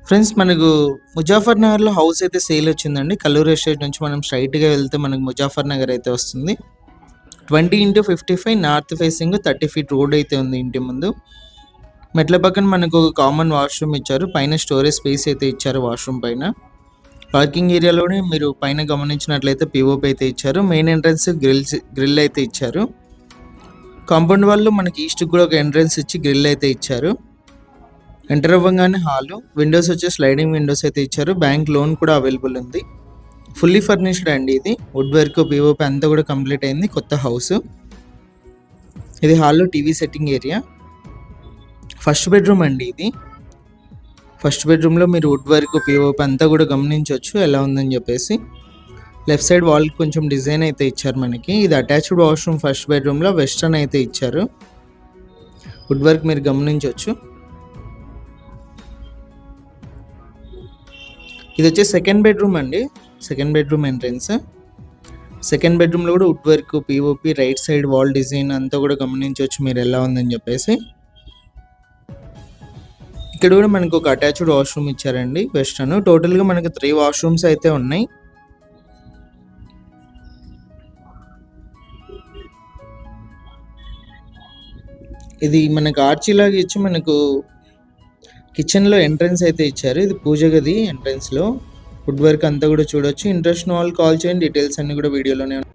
Friends మనకు ముజాఫర్ నగర్‌లో house అయితే సేల్ వచ్చిందండి. కల్లూరు ఎస్టేట్ నుంచి మనం స్ట్రెయిట్‌గా వెళ్తే మనకు ముజాఫర్ నగర్ అయితే వస్తుంది. 20x55 north facing 30 feet road అయితే ఉంది ఇంటి ముందు. మెట్ల పక్కన మనకు ఒక కామన్ వాష్‌రూమ్ ఇచ్చారు. పైన స్టోరేజ్ స్పేస్ అయితే ఇచ్చారు వాష్‌రూమ్ పైన. పార్కింగ్ ఏరియాలోనే మీరు పైన గమనించినట్లయితే పీఓపీ అయితే ఇచ్చారు. మెయిన్ ఎంట్రన్స్ గ్రిల్ అయితే ఇచ్చారు. కాంపౌండ్ వాళ్ళు మనకి ఈస్ట్‌కి కూడా ఒక ఎంట్రన్స్ ఇచ్చి గ్రిల్ అయితే ఇచ్చారు. ఎంటర్ అవ్వగానే హాలు, విండోస్ వచ్చి స్లైడింగ్ విండోస్ అయితే ఇచ్చారు. బ్యాంక్ లోన్ కూడా అవైలబుల్ ఉంది. ఫుల్లీ ఫర్నిష్డ్ అండి ఇది. వుడ్ వర్క్ పీఓపీ అంతా కూడా కంప్లీట్ అయింది. కొత్త హౌస్ ఇది. హాల్లో TV setting area. First bedroom అండి ఇది. ఫస్ట్ బెడ్రూమ్లో మీరు వుడ్ వర్క్ పీఓపీ అంతా కూడా గమనించవచ్చు ఎలా ఉందని చెప్పేసి. లెఫ్ట్ సైడ్ వాల్ కొంచెం డిజైన్ అయితే ఇచ్చారు మనకి. ఇది అటాచ్డ్ వాష్రూమ్. ఫస్ట్ బెడ్రూమ్లో వెస్టర్న్ అయితే ఇచ్చారు. వుడ్ వర్క్ మీరు గమనించవచ్చు. ఇది వచ్చి సెకండ్ బెడ్రూమ్ అండి. Second bedroom entrance. సెకండ్ బెడ్రూమ్లో కూడా wood work POP right side wall design అంతా కూడా గమనించవచ్చు మీరు ఎలా ఉందని చెప్పేసి. ఇక్కడ కూడా మనకు ఒక అటాచ్డ్ వాష్రూమ్ ఇచ్చారండి వెస్టర్న్. టోటల్గా మనకు 3 వాష్రూమ్స్ అయితే ఉన్నాయి. ఇది మనకు ఆర్చీ లాగా ఇచ్చి మనకు కిచెన్లో ఎంట్రన్స్ అయితే ఇచ్చారు. ఇది పూజ గది ఎంట్రన్స్లో. వుడ్ వర్క్ అంతా కూడా చూడొచ్చు. ఇంట్రెస్ట్ ఉన్న వాళ్ళు కాల్ చేయండి. డీటెయిల్స్ అన్నీ కూడా వీడియోలోనే